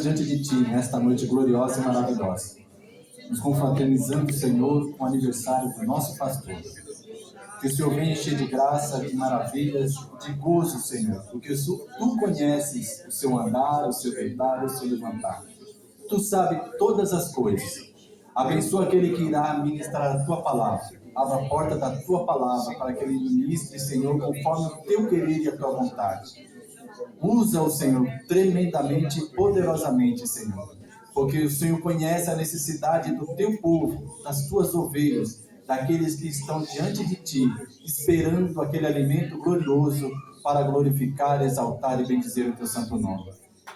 estamos diante de Ti nesta noite gloriosa e maravilhosa, nos confraternizando, Senhor, com o aniversário do nosso pastor. Que o Senhor venha encher de graça, de maravilhas, de gozo, Senhor, porque Tu conheces o seu andar, o seu deitar, o seu levantar. Tu sabes todas as coisas. Abençoa aquele que irá ministrar a Tua palavra. Abra a porta da Tua palavra para que ele ministre, Senhor, conforme o Teu querer e a Tua vontade. Usa-o, Senhor, tremendamente e poderosamente, Senhor, porque o Senhor conhece a necessidade do Teu povo, das Tuas ovelhas, daqueles que estão diante de Ti, esperando aquele alimento glorioso para glorificar, exaltar e bendizer o Teu santo nome.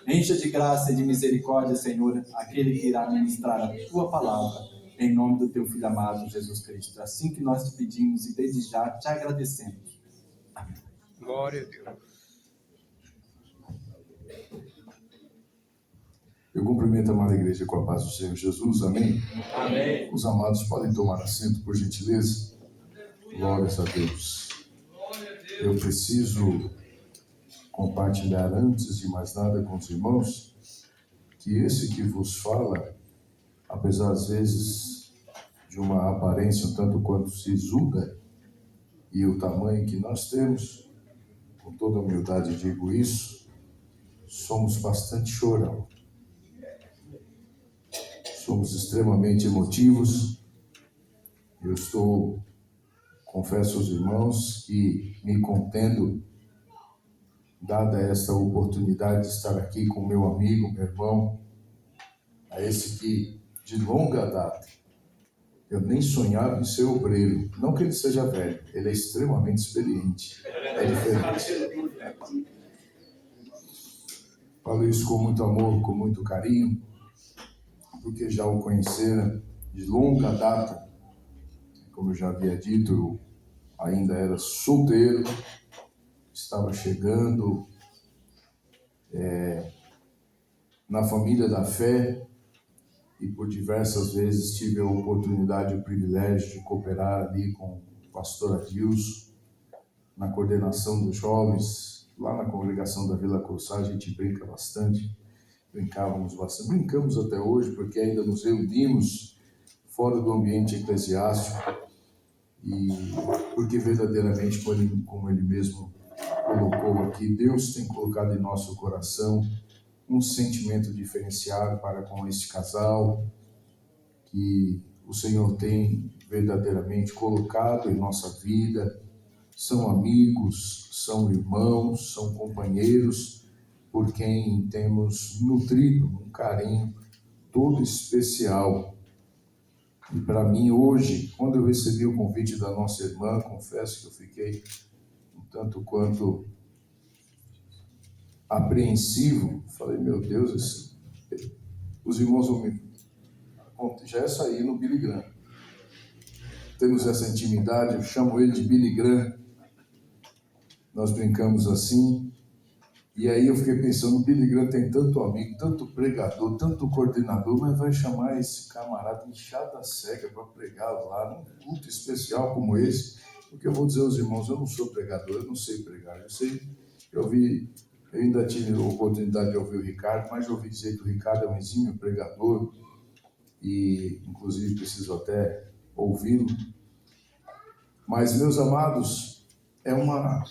Encha de graça e de misericórdia, Senhor, aquele que irá ministrar a Tua palavra, em nome do Teu Filho amado, Jesus Cristo. Assim que nós te pedimos e desde já te agradecemos. Amém. Glória a Deus. Eu cumprimento a amada igreja com a paz do Senhor Jesus, amém? Amém. Os amados podem tomar assento, por gentileza. Glórias a Deus. Eu preciso compartilhar, antes de mais nada, com os irmãos, que esse que vos fala, apesar às vezes de uma aparência um tanto quanto sisuda, e o tamanho que nós temos, com toda humildade digo isso, somos bastante chorão. Somos extremamente emotivos. Eu confesso aos irmãos que me contendo, dada esta oportunidade de estar aqui com meu amigo, meu irmão, a esse que de longa data eu nem sonhava em ser obreiro. Não que ele seja velho, ele é extremamente experiente. É diferente. Falo isso com muito amor, com muito carinho, porque já o conhecera de longa data. Como eu já havia dito, eu ainda era solteiro, estava chegando na família da fé, e por diversas vezes tive a oportunidade e o privilégio de cooperar ali com o pastor Adilson, na coordenação dos jovens, lá na congregação da Vila Coçá. A gente brinca bastante, brincávamos bastante, brincamos até hoje, porque ainda nos reunimos fora do ambiente eclesiástico, e porque verdadeiramente, como ele mesmo colocou aqui, Deus tem colocado em nosso coração um sentimento diferenciado para com este casal, que o Senhor tem verdadeiramente colocado em nossa vida. São amigos, são irmãos, são companheiros, por quem temos nutrido um carinho todo especial. E para mim hoje, quando eu recebi o convite da nossa irmã, confesso que eu fiquei um tanto quanto apreensivo. Falei, meu Deus, os irmãos vão me... Já é sair no Billy Graham. Temos essa intimidade, eu chamo ele de Billy Graham. Nós brincamos assim. E aí eu fiquei pensando, o Billy Graham tem tanto amigo, tanto pregador, tanto coordenador, mas vai chamar esse camarada inchada cega para pregar lá num culto especial como esse. Porque eu vou dizer aos irmãos, eu não sou pregador, eu não sei pregar. Eu ainda tive a oportunidade de ouvir o Ricardo, mas eu ouvi dizer que o Ricardo é um exímio pregador, e inclusive preciso até ouvi-lo. Mas, meus amados, é uma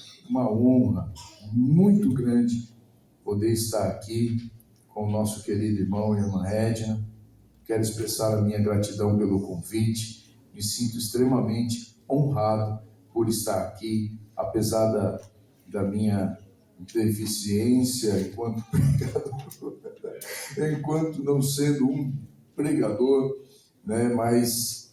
honra muito grande poder estar aqui com o nosso querido irmão e irmã Edna. Quero expressar a minha gratidão pelo convite. Me sinto extremamente honrado por estar aqui, apesar da minha deficiência enquanto pregador, enquanto não sendo um pregador, né? Mas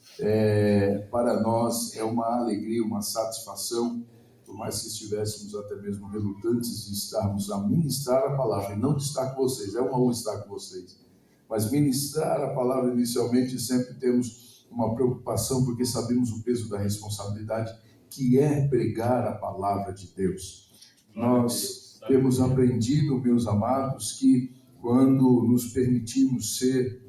para nós é uma alegria, uma satisfação, por mais que estivéssemos até mesmo relutantes de estarmos a ministrar a palavra, e não de estar com vocês, é uma honra estar com vocês, mas ministrar a palavra inicialmente sempre temos uma preocupação, porque sabemos o peso da responsabilidade que é pregar a palavra de Deus. Nós temos aprendido, meus amados, que quando nos permitimos ser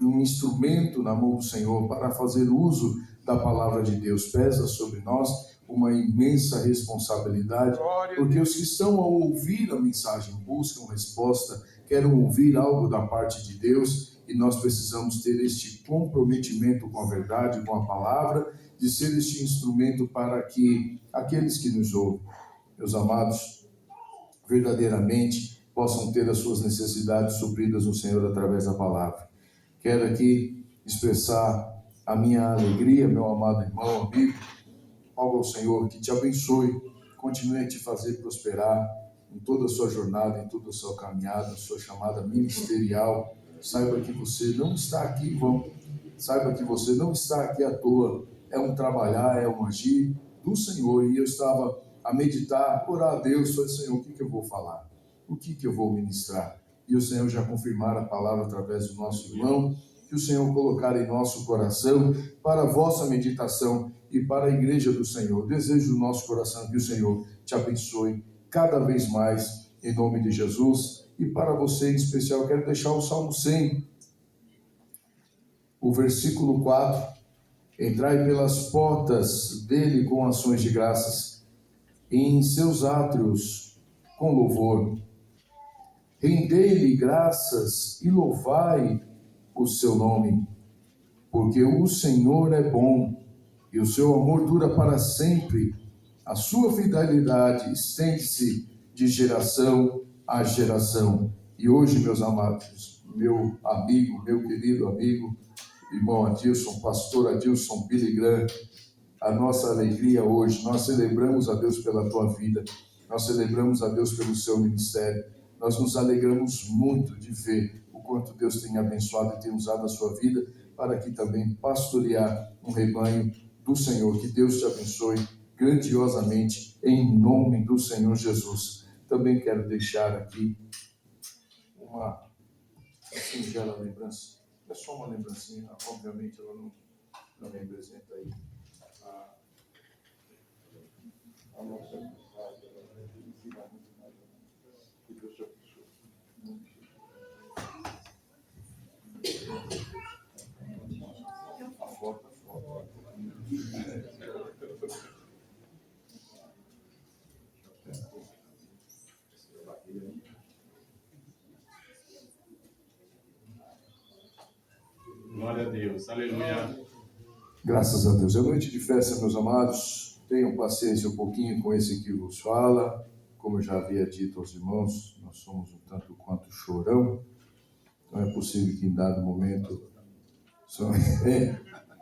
um instrumento na mão do Senhor para fazer uso da palavra de Deus, pesa sobre nós uma imensa responsabilidade, porque os que estão a ouvir a mensagem buscam resposta querem ouvir algo da parte de Deus, e nós precisamos ter este comprometimento com a verdade, com a palavra, de ser este instrumento para que aqueles que nos ouvem, meus amados, verdadeiramente possam ter as suas necessidades supridas no Senhor através da palavra. Quero aqui expressar a minha alegria, meu amado irmão, amigo, algo ao Senhor que te abençoe, continue a te fazer prosperar em toda a sua jornada, em toda a sua caminhada, sua chamada ministerial. Saiba que você não está aqui em vão, saiba que você não está aqui à toa, é um trabalhar, é um agir do Senhor. E eu estava a meditar, orar a Deus, falei, Senhor, o que eu vou falar? O que eu vou ministrar? E o Senhor já confirmar a palavra através do nosso irmão, que o Senhor colocar em nosso coração para a vossa meditação e para a igreja do Senhor. Desejo do nosso coração que o Senhor te abençoe cada vez mais, em nome de Jesus. E para você em especial, quero deixar o Salmo 100, o versículo 4. Entrai pelas portas dele com ações de graças, e em seus átrios com louvor. Rendei-lhe graças e louvai o seu nome, porque o Senhor é bom e o seu amor dura para sempre. A sua fidelidade estende-se de geração a geração. E hoje, meus amados, meu amigo, meu querido amigo, irmão Adilson, pastor Adilson Billy Graham, a nossa alegria hoje, nós celebramos a Deus pela tua vida, nós celebramos a Deus pelo seu ministério, nós nos alegramos muito de ver o quanto Deus tem abençoado e tem usado a sua vida para aqui também pastorear um rebanho do Senhor. Que Deus te abençoe grandiosamente em nome do Senhor Jesus. Também quero deixar aqui uma singela lembrança. É só uma lembrancinha, obviamente ela não representa aí a nossa amizade, ela ensina muito mais. Que Deus te abençoe. A foto. Glória a Deus, aleluia. Graças a Deus. É noite de festa, meus amados. Tenham paciência um pouquinho com esse que vos fala. Como eu já havia dito aos irmãos, nós somos um tanto quanto chorão. Não é possível que em dado momento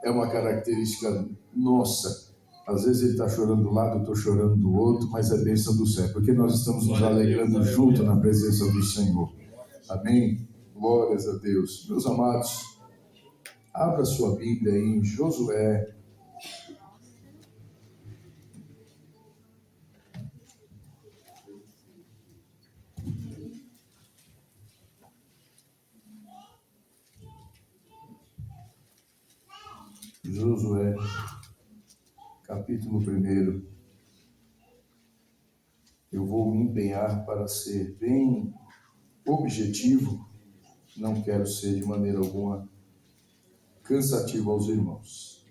é uma característica nossa. Às vezes ele está chorando do lado, eu estou chorando do outro, mas é bênção do céu, porque nós estamos nos alegrando junto na presença do Senhor. Amém? Glórias a Deus. Meus amados, abra sua Bíblia aí em Josué. Josué, capítulo 1. Eu vou me empenhar para ser bem objetivo, não quero ser de maneira alguma cansativo aos irmãos.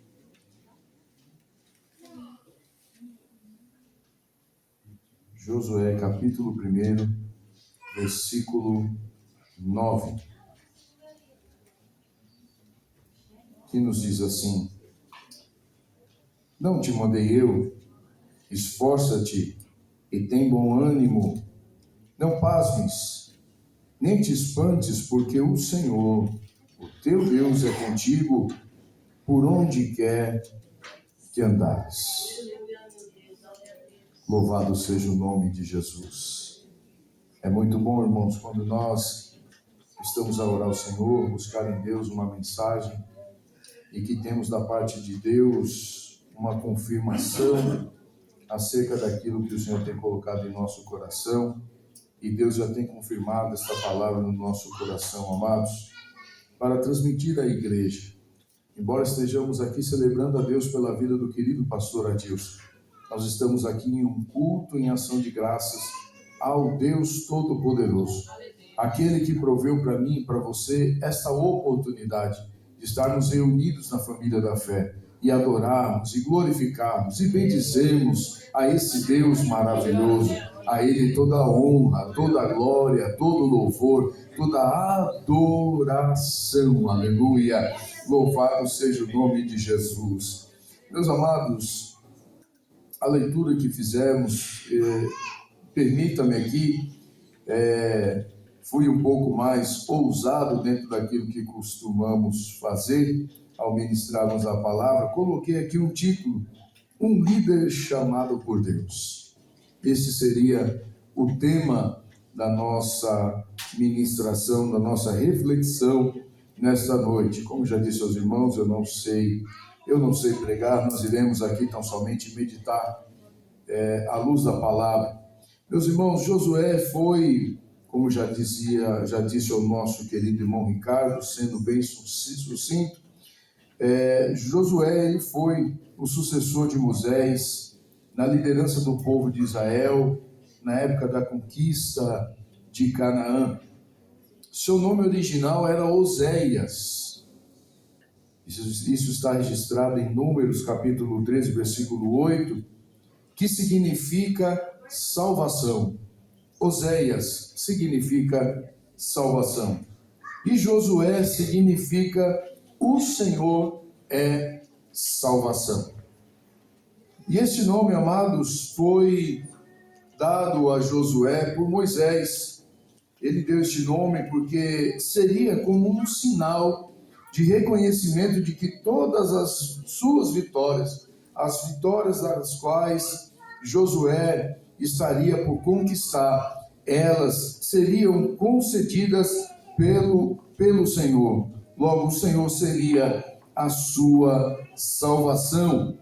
Josué, capítulo 1, versículo 9, que nos diz assim: não te mandei eu, esforça-te e tem bom ânimo, não pasmes, nem te espantes, porque o Senhor, o teu Deus, é contigo por onde quer que andares. Louvado seja o nome de Jesus. É muito bom, irmãos, quando nós estamos a orar ao Senhor, buscar em Deus uma mensagem e que temos da parte de Deus uma confirmação acerca daquilo que o Senhor tem colocado em nosso coração, e Deus já tem confirmado esta palavra no nosso coração, amados, para transmitir à igreja. Embora estejamos aqui celebrando a Deus pela vida do querido pastor Adilson, nós estamos aqui em um culto em ação de graças ao Deus Todo-Poderoso, aquele que proveu para mim e para você esta oportunidade de estarmos reunidos na família da fé e adorarmos e glorificarmos e bendizermos a esse Deus maravilhoso, A Ele toda a honra, toda a glória, todo o louvor, toda a adoração. Aleluia. Louvado seja o nome de Jesus. Meus amados, a leitura que fizemos, permita-me aqui, fui um pouco mais ousado dentro daquilo que costumamos fazer ao ministrarmos a palavra. Coloquei aqui um título: um líder chamado por Deus. Esse seria o tema da nossa ministração, da nossa reflexão nesta noite. Como já disse aos irmãos, eu não sei pregar, nós iremos aqui tão somente meditar à luz da palavra. Meus irmãos, Josué foi, como já disse o nosso querido irmão Ricardo, sendo bem sucinto, Josué ele foi o sucessor de Moisés na liderança do povo de Israel, na época da conquista de Canaã. Seu nome original era Oséias. Isso está registrado em Números, capítulo 13, versículo 8, que significa salvação. Oséias significa salvação. E Josué significa o Senhor é salvação. E este nome, amados, foi dado a Josué por Moisés. Ele deu este nome porque seria como um sinal de reconhecimento de que todas as suas vitórias, as vitórias das quais Josué estaria por conquistar, elas seriam concedidas pelo Senhor. Logo, o Senhor seria a sua salvação.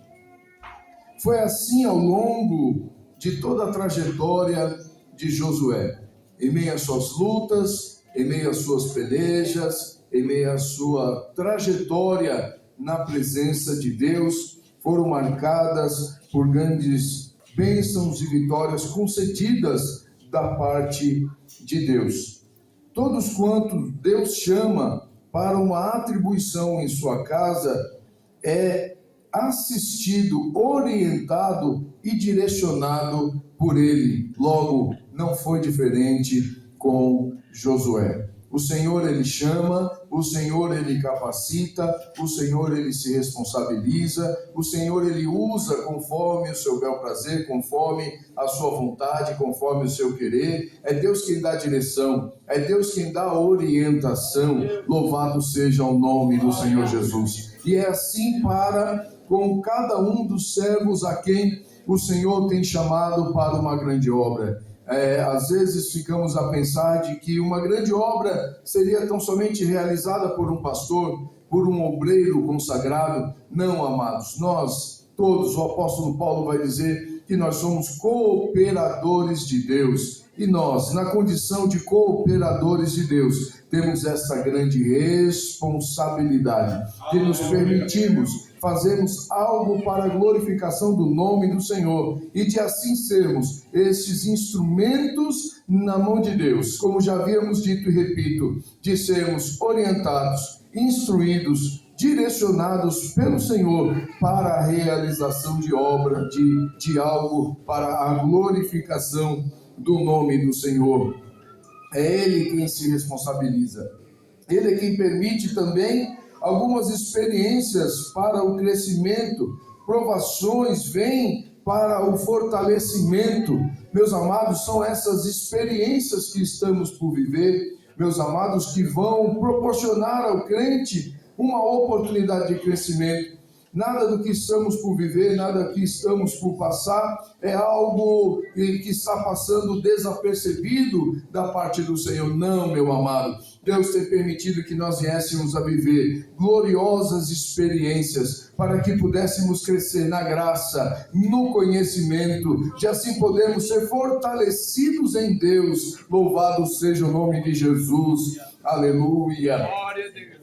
Foi assim ao longo de toda a trajetória de Josué. Em meio às suas lutas, em meio às suas pelejas, em meio à sua trajetória na presença de Deus, foram marcadas por grandes bênçãos e vitórias concedidas da parte de Deus. Todos quantos Deus chama para uma atribuição em sua casa é assistido, orientado e direcionado por Ele. Logo, não foi diferente com Josué. O Senhor, Ele chama, o Senhor, Ele capacita, o Senhor, Ele se responsabiliza, o Senhor, Ele usa conforme o seu bel prazer, conforme a sua vontade, conforme o seu querer. É Deus quem dá direção, é Deus quem dá orientação. Louvado seja o nome do Senhor Jesus. E é assim com cada um dos servos a quem o Senhor tem chamado para uma grande obra. Às vezes ficamos a pensar de que uma grande obra seria tão somente realizada por um pastor, por um obreiro consagrado. Não, amados, nós todos, o apóstolo Paulo vai dizer que nós somos cooperadores de Deus. E nós, na condição de cooperadores de Deus, temos essa grande responsabilidade de nos permitirmos fazermos algo para a glorificação do nome do Senhor e de assim sermos estes instrumentos na mão de Deus, como já havíamos dito e repito, de sermos orientados, instruídos, direcionados pelo Senhor para a realização de obra, de algo para a glorificação do nome do Senhor. É Ele quem se responsabiliza. Ele é quem permite também algumas experiências para o crescimento, provações vêm para o fortalecimento. Meus amados, são essas experiências que estamos por viver, meus amados, que vão proporcionar ao crente uma oportunidade de crescimento. Nada do que estamos por viver, nada que estamos por passar é algo que está passando desapercebido da parte do Senhor. Não, meu amado. Deus tem permitido que nós viéssemos a viver gloriosas experiências para que pudéssemos crescer na graça, no conhecimento, de assim podermos ser fortalecidos em Deus. Louvado seja o nome de Jesus. Aleluia. Glória a Deus.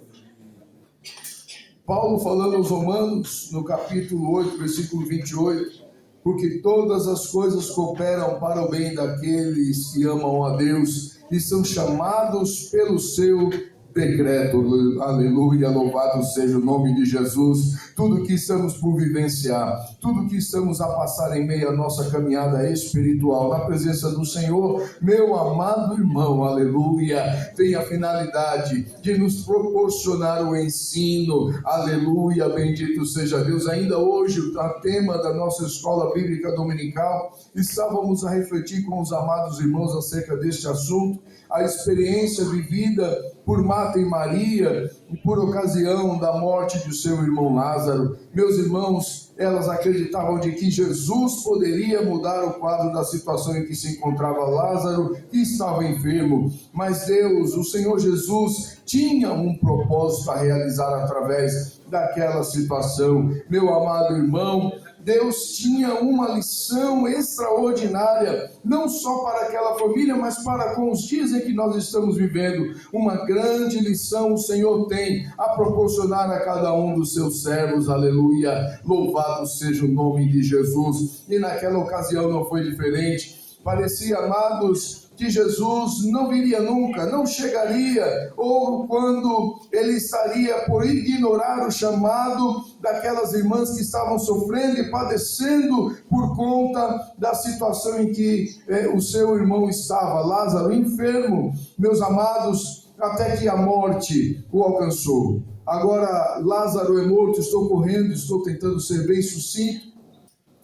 Paulo falando aos Romanos, no capítulo 8, versículo 28, porque todas as coisas cooperam para o bem daqueles que amam a Deus e são chamados pelo seu decreto. Aleluia, louvado seja o nome de Jesus. tudo que estamos por vivenciar, tudo que estamos a passar em meio à nossa caminhada espiritual, na presença do Senhor, meu amado irmão, aleluia, tem a finalidade de nos proporcionar o ensino, aleluia, bendito seja Deus. Ainda hoje, o tema da nossa escola bíblica dominical, estávamos a refletir com os amados irmãos acerca deste assunto, a experiência vivida por Marta e Maria, por ocasião da morte de seu irmão Lázaro. Meus irmãos, elas acreditavam de que Jesus poderia mudar o quadro da situação em que se encontrava Lázaro, que estava enfermo, mas Deus, o Senhor Jesus, tinha um propósito a realizar através daquela situação. Meu amado irmão, Deus tinha uma lição extraordinária, não só para aquela família, mas para com os dias em que nós estamos vivendo. Uma grande lição o Senhor tem a proporcionar a cada um dos seus servos, aleluia, louvado seja o nome de Jesus. E naquela ocasião não foi diferente. Parecia, amados, que Jesus não viria nunca, não chegaria, ou quando ele estaria por ignorar o chamado daquelas irmãs que estavam sofrendo e padecendo por conta da situação em que o seu irmão estava, Lázaro, enfermo, meus amados, até que a morte o alcançou. Agora Lázaro é morto, estou correndo, estou tentando ser bem sucinto.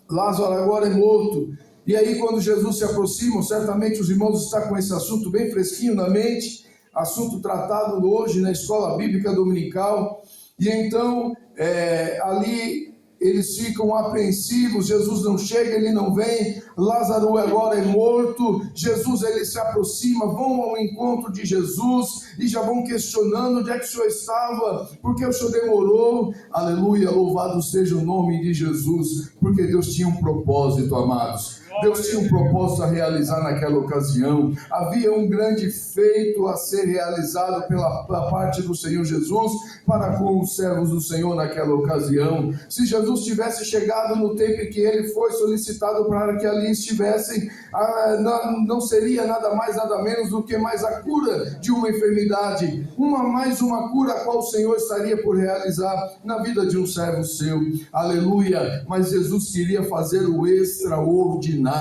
Lázaro agora é morto. E aí quando Jesus se aproxima, certamente os irmãos estão com esse assunto bem fresquinho na mente, assunto tratado hoje na escola bíblica dominical, e então ali eles ficam apreensivos, Jesus não chega, ele não vem, Lázaro agora é morto, Jesus ele se aproxima, vão ao encontro de Jesus e já vão questionando onde é que o Senhor estava, por que o Senhor demorou, aleluia, louvado seja o nome de Jesus, porque Deus tinha um propósito, amados. Deus tinha um propósito a realizar naquela ocasião, havia um grande feito a ser realizado pela parte do Senhor Jesus para com os servos do Senhor naquela ocasião. Se Jesus tivesse chegado no tempo em que ele foi solicitado para que ali estivessem, não seria nada mais, nada menos do que mais a cura de uma enfermidade, mais uma cura a qual o Senhor estaria por realizar na vida de um servo seu, aleluia, mas Jesus queria fazer o extraordinário.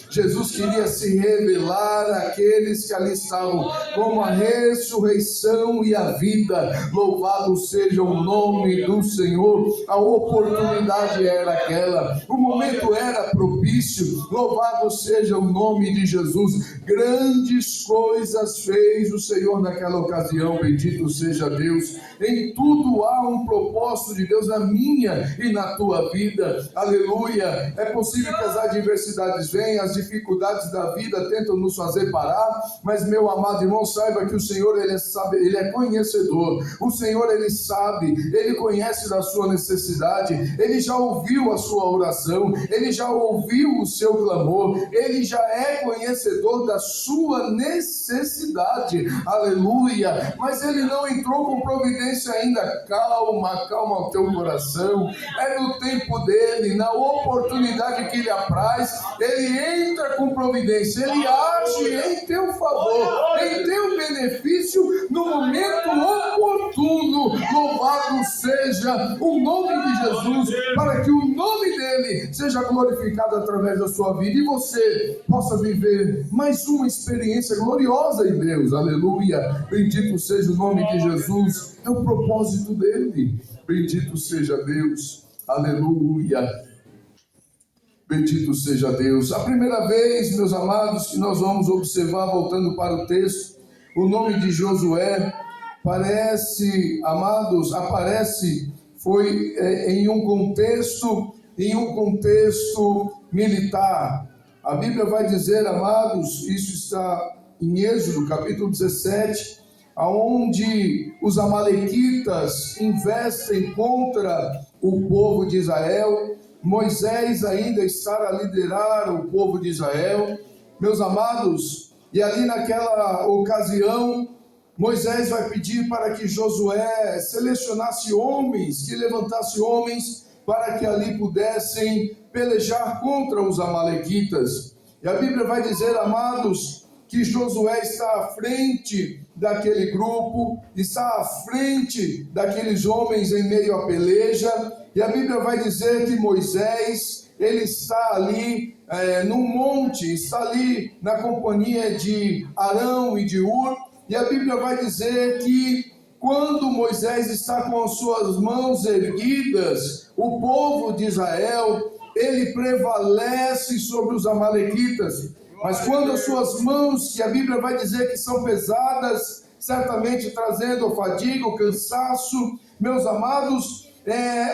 Jesus queria se revelar àqueles que ali estavam, como a ressurreição e a vida. Louvado seja o nome do Senhor. A oportunidade era aquela, o momento era propício. Louvado seja o nome de Jesus. Grandes coisas fez o Senhor naquela ocasião, bendito seja Deus. Em tudo há um propósito de Deus na minha e na tua vida, aleluia. É possível que as adversidades venham, as dificuldades da vida tentam nos fazer parar, mas meu amado irmão, saiba que o Senhor ele sabe, ele é conhecedor, o Senhor ele sabe, ele conhece da sua necessidade, ele já ouviu a sua oração, ele já ouviu o seu clamor, ele já é conhecedor da sua necessidade, aleluia, mas ele não entrou com providência ainda. Calma o teu coração, é no tempo dele, na oportunidade que ele apraz, ele entra com providência, ele age em teu favor, em teu benefício, no momento oportuno. Louvado seja o nome de Jesus, para que o nome dele seja glorificado através da sua vida e você possa viver mais uma experiência gloriosa em Deus, aleluia, bendito seja o nome de Jesus, é o propósito dele, bendito seja Deus, aleluia, bendito seja Deus. A primeira vez, meus amados, que nós vamos observar, voltando para o texto, o nome de Josué aparece foi em um contexto militar. A Bíblia vai dizer, amados, isso está em Êxodo, capítulo 17, aonde os amalequitas investem contra o povo de Israel. Moisés ainda está a liderar o povo de Israel, meus amados, e ali naquela ocasião, Moisés vai pedir para que Josué selecionasse homens, que levantasse homens, para que ali pudessem pelejar contra os amalequitas. E a Bíblia vai dizer, amados, que Josué está à frente daquele grupo, está à frente daqueles homens em meio à peleja, E a Bíblia vai dizer que Moisés, ele está ali num monte, está ali na companhia de Arão e de Hur, e a Bíblia vai dizer que quando Moisés está com as suas mãos erguidas, o povo de Israel, ele prevalece sobre os amalequitas. Mas quando as suas mãos, que a Bíblia vai dizer que são pesadas, certamente trazendo fadiga, o cansaço, meus amados,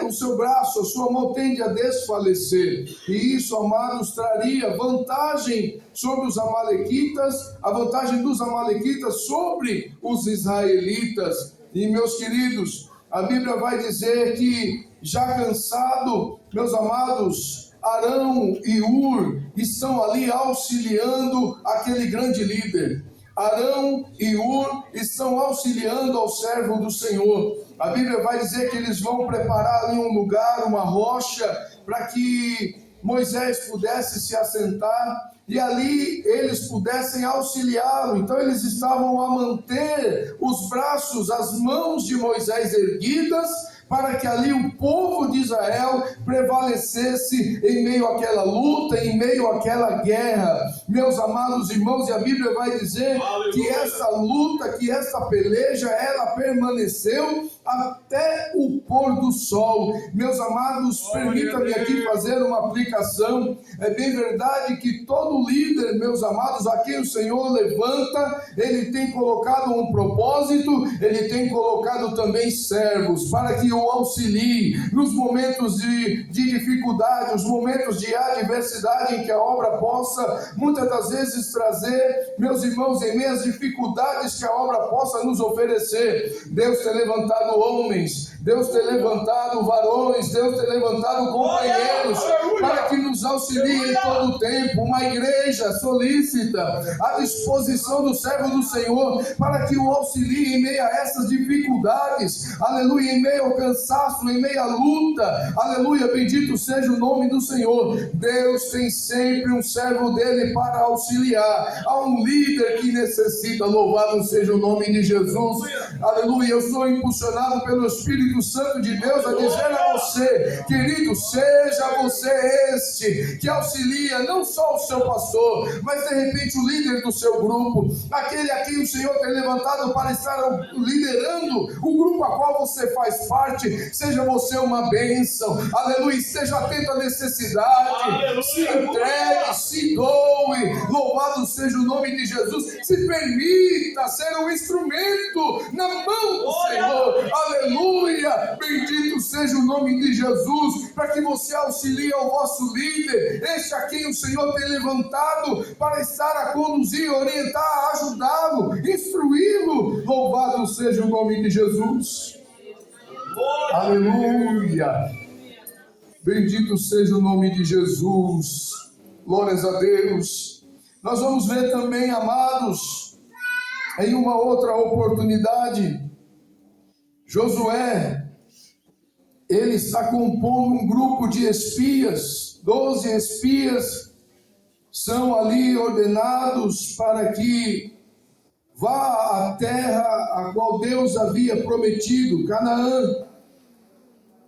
o seu braço, a sua mão tende a desfalecer. E isso, amados, traria vantagem sobre os amalequitas, a vantagem dos amalequitas sobre os israelitas. E, meus queridos, a Bíblia vai dizer que, já cansado, meus amados, Arão e Hur estão ali auxiliando aquele grande líder. Arão e Hur estão auxiliando ao servo do Senhor. A Bíblia vai dizer que eles vão preparar ali um lugar, uma rocha, para que Moisés pudesse se assentar e ali eles pudessem auxiliá-lo. Então eles estavam a manter os braços, as mãos de Moisés erguidas, para que ali o povo de Israel prevalecesse em meio àquela luta, em meio àquela guerra. Meus amados irmãos, e a Bíblia vai dizer que essa luta, que essa peleja, ela permaneceu até o pôr do sol. Meus amados, permita-me aqui fazer uma aplicação. É bem verdade que todo líder, meus amados, a quem o Senhor levanta, ele tem colocado um propósito, ele tem colocado também servos, para que o auxilie nos momentos de dificuldade, os momentos de adversidade, em que a obra possa, muitas das vezes, trazer, meus irmãos, em meio às dificuldades que a obra possa nos oferecer. Deus tem levantado homens, Deus tem levantado varões, Deus tem levantado companheiros, para que nos auxiliem em todo o tempo. Uma igreja solícita, à disposição do servo do Senhor, para que o auxilie em meio a essas dificuldades, aleluia, em meio ao cansaço, em meio à luta, aleluia, bendito seja o nome do Senhor. Deus tem sempre um servo dele para auxiliar. Há um líder que necessita, louvado seja o nome de Jesus, aleluia. Eu sou impulsionado pelo Espírito Santo de Deus a dizer a você, querido, seja você este que auxilia não só o seu pastor, mas de repente o líder do seu grupo, aquele a quem o Senhor tem levantado para estar liderando o grupo a qual você faz parte. Seja você uma bênção, aleluia, esteja atento à necessidade, aleluia, se entregue, se doe, louvado seja o nome de Jesus, se permita ser um instrumento na mão do Senhor, aleluia, bendito seja o nome de Jesus, para que você auxilie ao vosso líder, este a quem o Senhor tem levantado para estar a conduzir, orientar, ajudá-lo, instruí-lo, louvado seja o nome de Jesus. Aleluia, bendito seja o nome de Jesus, glórias a Deus. Nós vamos ver também, amados, em uma outra oportunidade, Josué, ele está compondo um grupo de espias, 12 espias são ali ordenados para que vá à terra a qual Deus havia prometido, Canaã.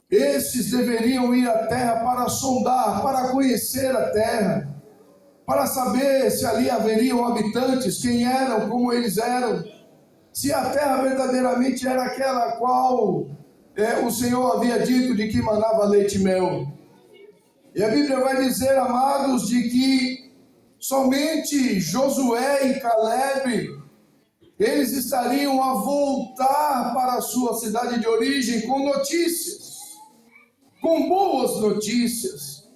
Estes deveriam ir à terra para sondar, para conhecer a terra, para saber se ali haveriam habitantes, quem eram, como eles eram, se a terra verdadeiramente era aquela a qual o Senhor havia dito de que manava leite e mel. E a Bíblia vai dizer, amados, de que somente Josué e Calebe, eles estariam a voltar para a sua cidade de origem com notícias, com boas notícias.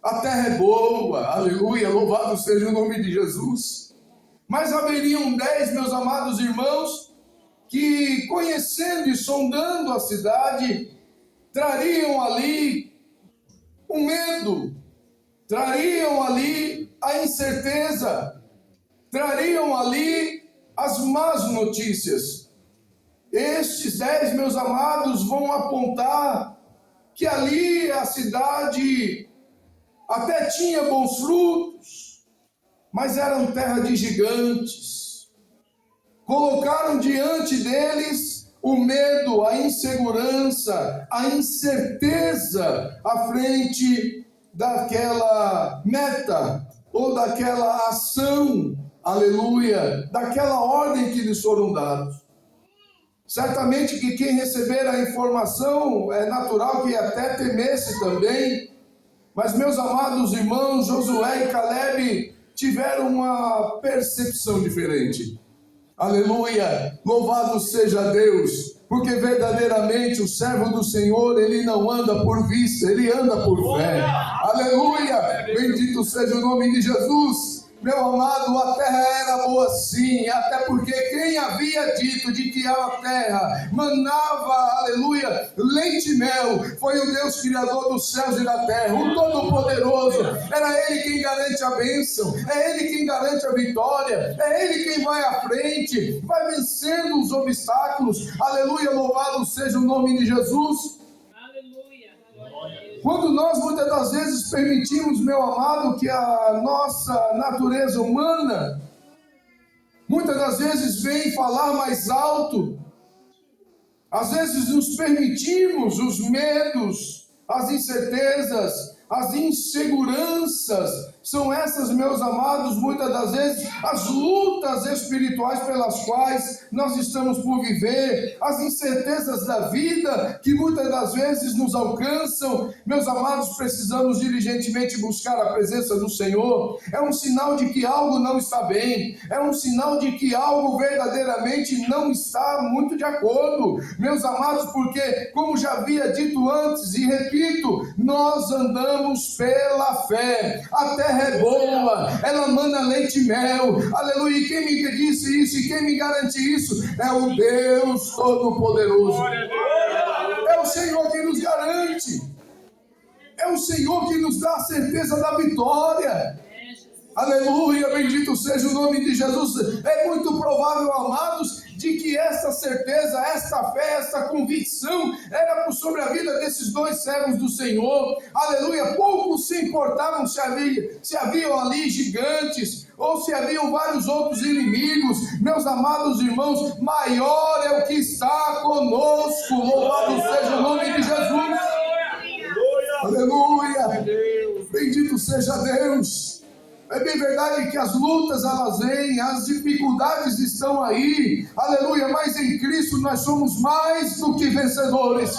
A terra é boa, aleluia, louvado seja o nome de Jesus. Mas haveriam 10, meus amados irmãos, que conhecendo e sondando a cidade, trariam ali o medo, trariam ali a incerteza, trariam ali as más notícias. Estes 10, meus amados, vão apontar que ali a cidade até tinha bons frutos, mas eram terra de gigantes. Colocaram diante deles o medo, a insegurança, a incerteza à frente daquela meta ou daquela ação, aleluia, daquela ordem que lhes foram dados. Certamente que quem receber a informação é natural que até temesse também, mas meus amados irmãos, Josué e Caleb tiveram uma percepção diferente. Aleluia, louvado seja Deus, porque verdadeiramente o servo do Senhor, ele não anda por vista, ele anda por fé. Aleluia, bendito seja o nome de Jesus. Meu amado, a terra era boa sim, até porque quem havia dito de que a terra manava, aleluia, leite e mel, foi o Deus Criador dos céus e da terra, o Todo-Poderoso. Era Ele quem garante a bênção, é Ele quem garante a vitória, é Ele quem vai à frente, vai vencendo os obstáculos. Aleluia, louvado seja o nome de Jesus. Quando nós muitas das vezes permitimos, meu amado, que a nossa natureza humana muitas das vezes vem falar mais alto, às vezes nos permitimos os medos, as incertezas, as inseguranças, são essas, meus amados, muitas das vezes as lutas espirituais pelas quais nós estamos por viver, as incertezas da vida que muitas das vezes nos alcançam. Meus amados, precisamos diligentemente buscar a presença do Senhor. É um sinal de que algo não está bem, é um sinal de que algo verdadeiramente não está muito de acordo, meus amados, porque, como já havia dito antes e repito, nós andamos pela fé. A terra é boa, ela manda leite e mel, aleluia. E quem me disse isso e quem me garante isso é o Deus Todo-Poderoso. É o Senhor que nos garante, é o Senhor que nos dá a certeza da vitória. Aleluia, bendito seja o nome de Jesus. É muito provável, amados, de que essa certeza, essa fé, essa convicção era por sobre a vida desses dois servos do Senhor. Aleluia, poucos se importavam se haviam ali gigantes ou se haviam vários outros inimigos. Meus amados irmãos, maior é o que está conosco. Louvado seja o nome de Jesus. Aleluia, bendito seja Deus. É bem verdade que as lutas elas vêm, as dificuldades estão aí, aleluia, mas em Cristo nós somos mais do que vencedores.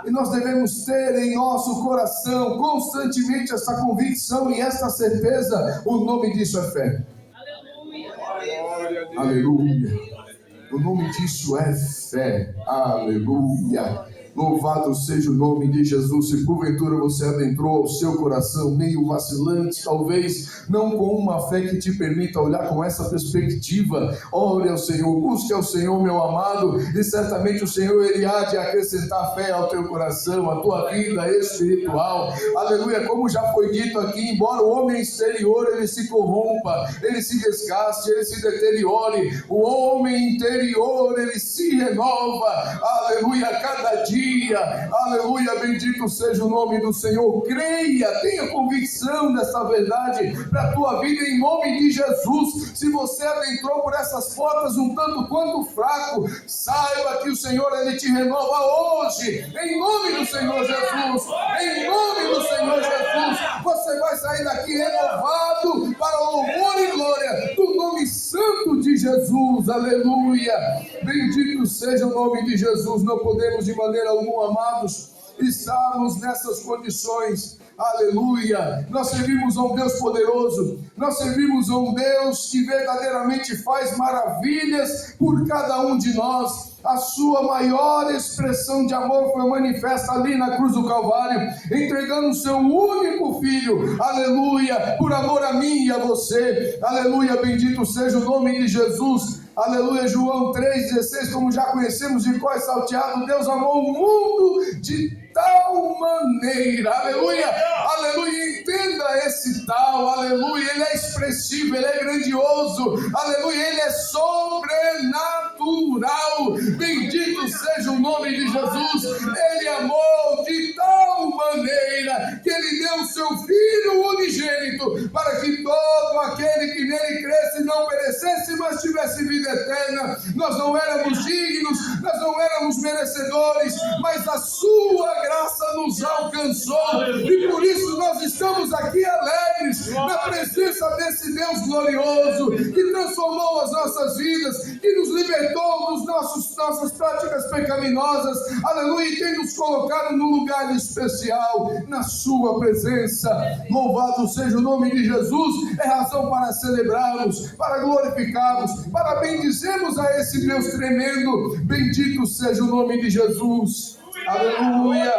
E nós devemos ter em nosso coração constantemente essa convicção e essa certeza. O nome disso é fé. Aleluia. O nome disso é fé. Aleluia. Louvado seja o nome de Jesus. Se porventura você adentrou ao seu coração meio vacilante, talvez não com uma fé que te permita olhar com essa perspectiva, ore ao Senhor, busque ao Senhor, meu amado, e certamente o Senhor, Ele há de acrescentar fé ao teu coração, à tua vida espiritual. Aleluia, como já foi dito aqui, embora o homem exterior ele se corrompa, ele se desgaste, ele se deteriore, o homem interior ele se renova, aleluia, a cada dia. Aleluia, bendito seja o nome do Senhor. Creia, tenha convicção dessa verdade para a tua vida em nome de Jesus. Se você adentrou por essas portas um tanto quanto fraco, saiba que o Senhor ele te renova hoje, em nome do Senhor Jesus. Em nome do Senhor Jesus, você vai sair daqui renovado para o louvor e glória do nome santo de Jesus. Aleluia, bendito seja o nome de Jesus. Não podemos de maneira alguma, amados, estarmos nessas condições. Aleluia, nós servimos a um Deus poderoso, nós servimos a um Deus que verdadeiramente faz maravilhas por cada um de nós. A sua maior expressão de amor foi manifesta ali na cruz do Calvário, entregando o seu único filho, aleluia, por amor a mim e a você. Aleluia, bendito seja o nome de Jesus. Aleluia, João 3,16, como já conhecemos de cor salteado, Deus amou o mundo de tal maneira, aleluia, aleluia, entenda esse tal, aleluia, ele é expressivo, ele é grandioso, aleluia, ele é sobrenatural, bendito seja o nome de Jesus. Ele amou de tal maneira que ele deu o seu Filho unigênito, para que todo aquele que nele cresce não perecesse, mas tivesse vida eterna. Nós não éramos dignos merecedores, mas a sua graça nos alcançou, e por isso nós estamos aqui alegres, na presença desse Deus glorioso, que transformou as nossas vidas, que nos libertou das nossas práticas pecaminosas, aleluia, e tem nos colocado num lugar especial, na sua presença. Louvado seja o nome de Jesus. É razão para celebrarmos, para glorificarmos, para bendizermos a esse Deus tremendo. Bendito seja o nome de Jesus. Aleluia.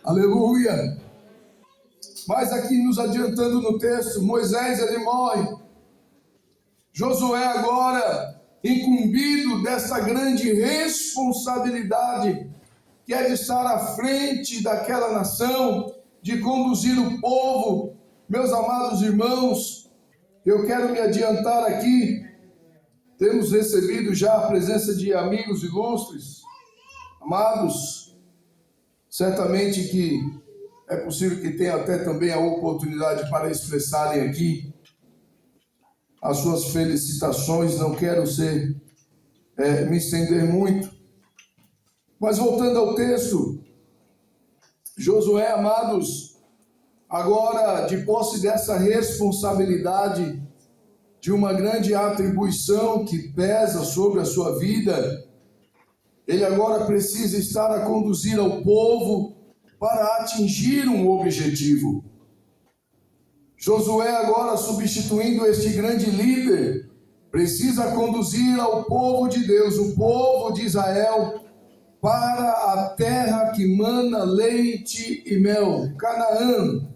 Aleluia. Mas aqui nos adiantando no texto, Moisés ele morre. Josué agora incumbido dessa grande responsabilidade, que é de estar à frente daquela nação, de conduzir o povo. Meus amados irmãos, eu quero me adiantar aqui. Temos recebido já a presença de amigos ilustres, amados. Certamente que é possível que tenha até também a oportunidade para expressarem aqui as suas felicitações. Não quero me estender muito. Mas voltando ao texto, Josué, amados, agora de posse dessa responsabilidade, de uma grande atribuição que pesa sobre a sua vida, ele agora precisa estar a conduzir ao povo para atingir um objetivo. Josué agora, substituindo este grande líder, precisa conduzir ao povo de Deus, o povo de Israel, para a terra que mana leite e mel, Canaã.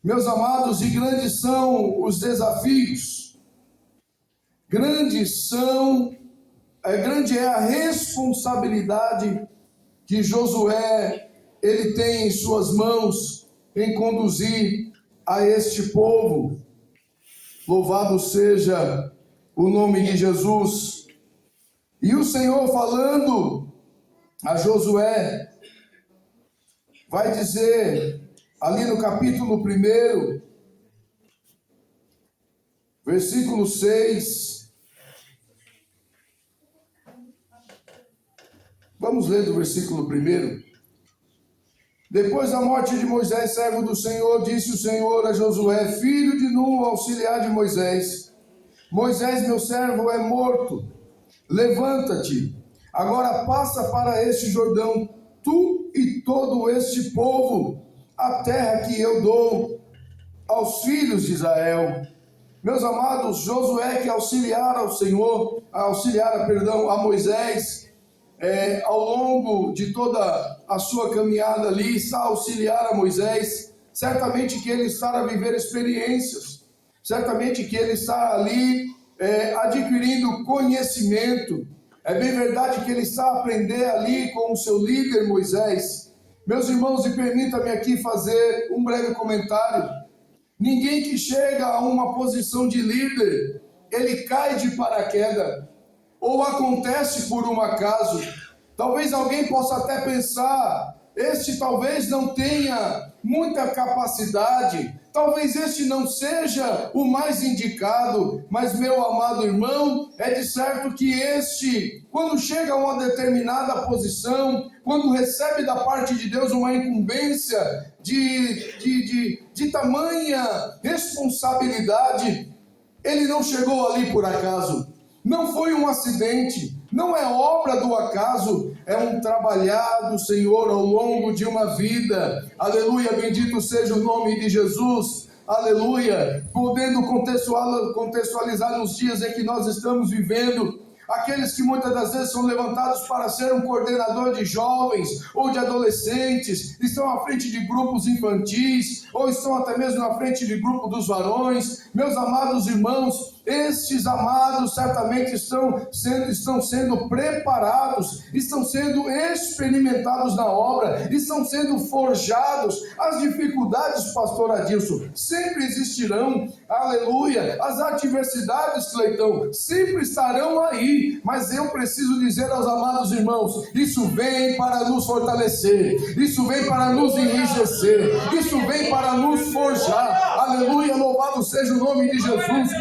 Meus amados, e grandes são os desafios, grande é a responsabilidade que Josué ele tem em suas mãos em conduzir a este povo. Louvado seja o nome de Jesus. E o Senhor falando a Josué, vai dizer ali no capítulo 1, versículo 6. Vamos ler do versículo 1. Depois da morte de Moisés, servo do Senhor, disse o Senhor a Josué, filho de Nun, auxiliar de Moisés: Moisés, meu servo, é morto. Levanta-te, agora passa para este Jordão, tu e todo este povo, a terra que eu dou aos filhos de Israel. Meus amados, Josué que auxiliara a Moisés, ao longo de toda a sua caminhada ali, está a auxiliar a Moisés. Certamente que ele está a viver experiências, certamente que ele está ali adquirindo conhecimento. É bem verdade que ele está a aprender ali com o seu líder Moisés. Meus irmãos, e permita-me aqui fazer um breve comentário. Ninguém que chega a uma posição de líder, ele cai de paraquedas, ou acontece por um acaso. Talvez alguém possa até pensar, este talvez não tenha muita capacidade, talvez este não seja o mais indicado, mas meu amado irmão, é de certo que este, quando chega a uma determinada posição, quando recebe da parte de Deus uma incumbência de tamanha responsabilidade, ele não chegou ali por acaso, não foi um acidente, não é obra do acaso, é um trabalhar do Senhor ao longo de uma vida. Aleluia, bendito seja o nome de Jesus. Aleluia, podendo contextualizar nos dias em que nós estamos vivendo. Aqueles que muitas das vezes são levantados para ser um coordenador de jovens ou de adolescentes, estão à frente de grupos infantis, ou estão até mesmo à frente de grupo dos varões. Meus amados irmãos, estes amados certamente estão sendo preparados, estão sendo experimentados na obra, estão sendo forjados. As dificuldades, pastor Adilson, sempre existirão, aleluia. As adversidades, Cleitão, sempre estarão aí, mas eu preciso dizer aos amados irmãos, isso vem para nos fortalecer, isso vem para nos enriquecer, isso vem para nos forjar, aleluia, louvado seja o nome de Jesus.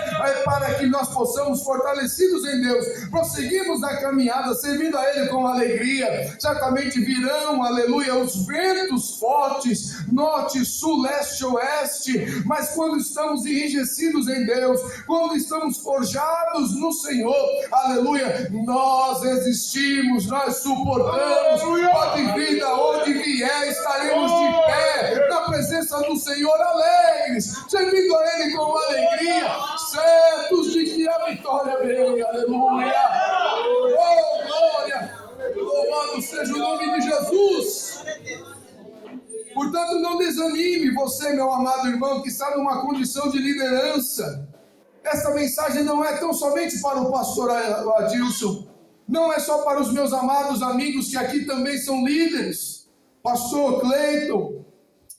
para que nós possamos, fortalecidos em Deus, prosseguirmos na caminhada, servindo a Ele com alegria. Certamente virão, aleluia, os ventos fortes, norte, sul, leste, oeste, mas quando estamos enrijecidos em Deus, quando estamos forjados no Senhor, aleluia, nós existimos, nós suportamos, pode vir da onde vier, estaremos de pé na presença do Senhor, alegres, servindo a Ele com alegria, certos de que a vitória vem, aleluia, oh glória, louvado seja o nome de Jesus. Portanto, não desanime você, meu amado irmão, que está numa condição de liderança. Essa mensagem não é tão somente para o pastor Adilson, não é só para os meus amados amigos que aqui também são líderes, pastor Cleiton,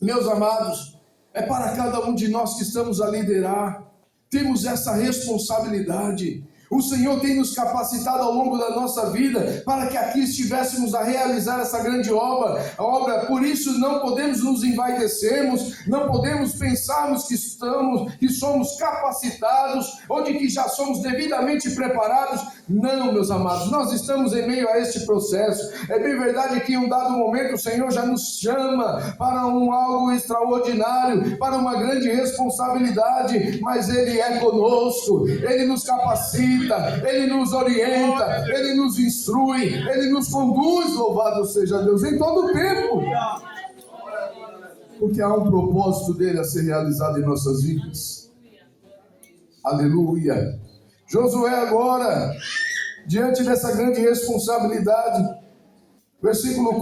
meus amados, é para cada um de nós que estamos a liderar. Temos essa responsabilidade. O Senhor tem nos capacitado ao longo da nossa vida para que aqui estivéssemos a realizar essa grande obra. Por isso não podemos nos envaidecermos, não podemos pensarmos que somos capacitados ou de que já somos devidamente preparados. Não, meus amados, nós estamos em meio a este processo. É bem verdade que em um dado momento o Senhor já nos chama para algo extraordinário, para uma grande responsabilidade, mas Ele é conosco, Ele nos capacita, Ele nos orienta, Ele nos instrui, Ele nos conduz, louvado seja Deus, em todo o tempo, porque há um propósito dele a ser realizado em nossas vidas. Aleluia. Josué agora, diante dessa grande responsabilidade, versículo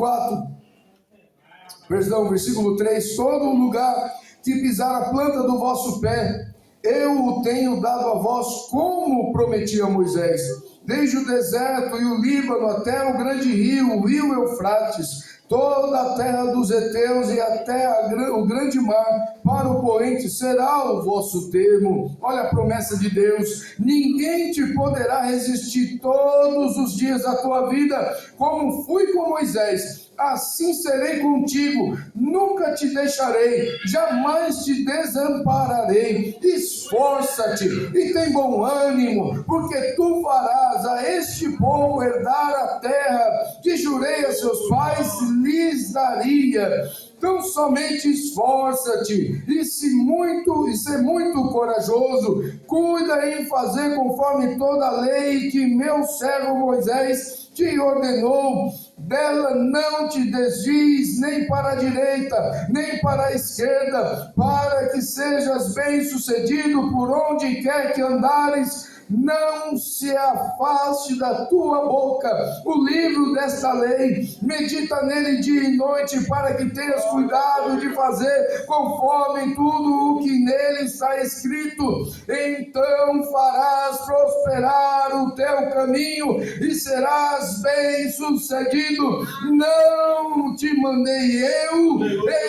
3, todo lugar que pisar a planta do vosso pé, eu o tenho dado a vós, como prometi a Moisés, desde o deserto e o Líbano até o grande rio, o rio Eufrates, toda a terra dos heteus e até o grande mar, para o poente será o vosso termo. Olha a promessa de Deus: ninguém te poderá resistir todos os dias da tua vida, como fui com Moisés, assim serei contigo, nunca te deixarei, jamais te desampararei. Esforça-te e tem bom ânimo, porque tu farás a este povo herdar a terra que jurei a seus pais lhes daria. Então somente esforça-te e ser muito corajoso, cuida em fazer conforme toda a lei que meu servo Moisés te ordenou. Dela não te desvies nem para a direita, nem para a esquerda, para que sejas bem-sucedido por onde quer que andares. Não se afaste da tua boca o livro desta lei, medita nele dia e noite, para que tenhas cuidado de fazer conforme tudo o que nele está escrito. Então farás prosperar o teu caminho e serás bem-sucedido. Não te mandei eu?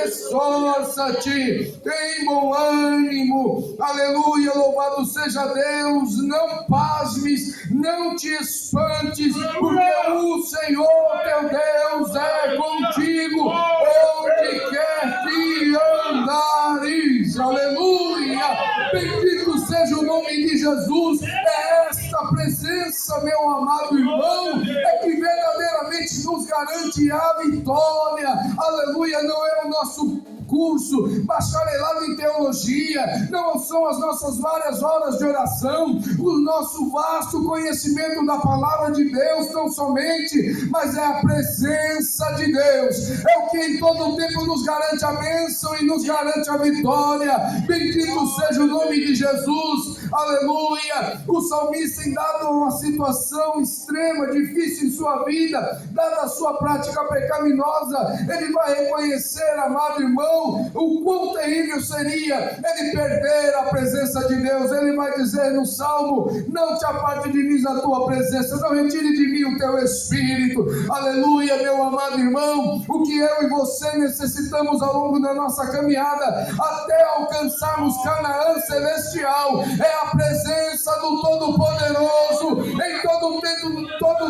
Esforça-te, tem bom ânimo, aleluia, louvado seja Deus. Não pasmes, não te espantes, porque o Senhor teu Deus é contigo, onde quer que andares, aleluia, bendito seja o nome de Jesus. É esta presença, meu amado irmão, é que verdadeiramente nos garante a vitória, aleluia. Não é o nosso curso, bacharelado em teologia, não são as nossas várias horas de oração, o nosso vasto conhecimento da palavra de Deus, tão somente, mas é a presença de Deus, é o que em todo o tempo nos garante a bênção e nos garante a vitória. Bendito seja o nome de Jesus, aleluia. O salmista, em dado uma situação extrema, difícil em sua vida, dada a sua prática pecaminosa, ele vai reconhecer, amado irmão, o quão terrível seria ele perder a presença de Deus. Ele vai dizer no Salmo: não te aparte de mim a tua presença, não retire de mim o teu Espírito. Aleluia, meu amado irmão. O que eu e você necessitamos ao longo da nossa caminhada até alcançarmos Canaã celestial é a presença do Todo-Poderoso, em todo o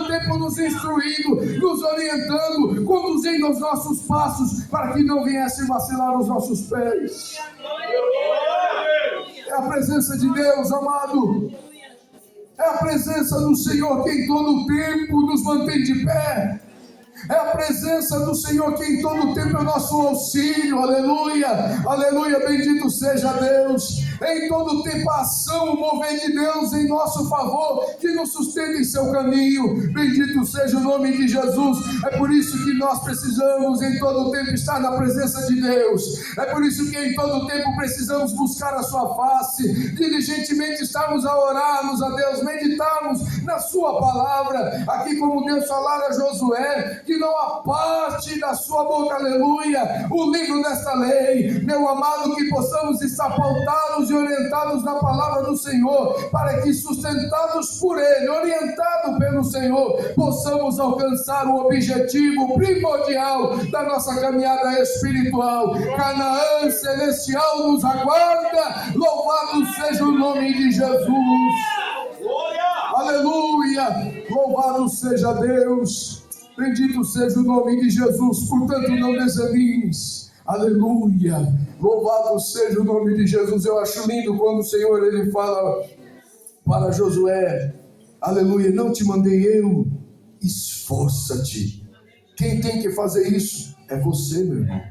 tempo nos instruindo, nos orientando, conduzindo os nossos passos, para que não viesse vacilar os nossos pés. a presença de Deus, amado. É a presença do Senhor que em todo o tempo nos mantém de pé. É a presença do Senhor que em todo o tempo é o nosso auxílio, aleluia, aleluia, bendito seja Deus. Em todo o tempo a ação, o mover de Deus em nosso favor, que nos sustenta em seu caminho, bendito seja o nome de Jesus. É por isso que nós precisamos em todo o tempo estar na presença de Deus. É por isso que em todo o tempo precisamos buscar a sua face, diligentemente estarmos a orarmos a Deus, meditarmos na sua palavra, aqui como Deus falara a Josué, que não aparte da sua boca, aleluia, o livro desta lei, meu amado, que possamos estar pautados e orientados na palavra do Senhor, para que sustentados por Ele, orientados pelo Senhor, possamos alcançar o objetivo primordial da nossa caminhada espiritual. Canaã celestial nos aguarda, louvado seja o nome de Jesus. Aleluia, louvado seja Deus. Bendito seja o nome de Jesus, portanto não desanimes, aleluia, louvado seja o nome de Jesus. Eu acho lindo quando o Senhor ele fala para Josué, aleluia, não te mandei eu, esforça-te. Quem tem que fazer isso é você, meu irmão,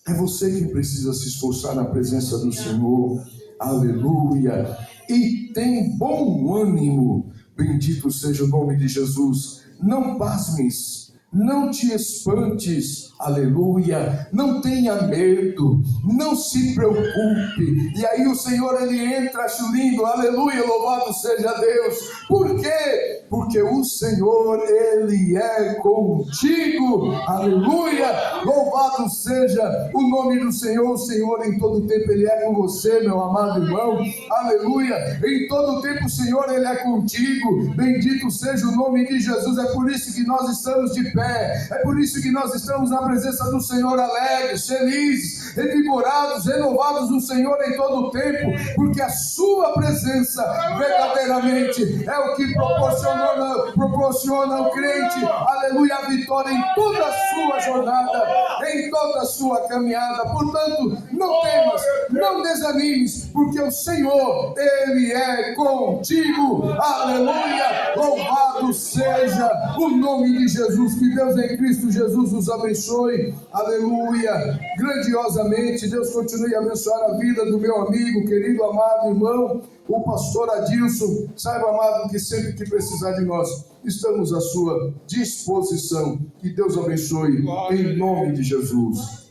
é você quem precisa se esforçar na presença do Senhor, aleluia, e tem bom ânimo, bendito seja o nome de Jesus. Não pasmes, não te espantes, aleluia, não tenha medo, não se preocupe. E aí o Senhor ele entra, acho lindo, aleluia, louvado seja Deus. Por quê? Porque o Senhor ele é contigo, aleluia, louvado seja o nome do Senhor. O Senhor em todo tempo ele é com você, meu amado irmão, aleluia, em todo tempo o Senhor ele é contigo, bendito seja o nome de Jesus. É por isso que nós estamos de pé, é por isso que nós estamos na presença do Senhor alegres, felizes, revigorados, renovados no Senhor em todo o tempo, porque a sua presença verdadeiramente é o que proporciona ao crente, aleluia, a vitória em toda a sua jornada, em toda a sua caminhada. Portanto, não temas, não desanimes, porque o Senhor, ele é contigo, aleluia, louvado seja o nome de Jesus. Que Deus em Cristo Jesus nos abençoe, aleluia, grandiosamente. Deus continue a abençoar a vida do meu amigo, querido, amado irmão, o pastor Adilson. Saiba, amado, que sempre que precisar de nós, estamos à sua disposição. Que Deus abençoe, em nome de Jesus.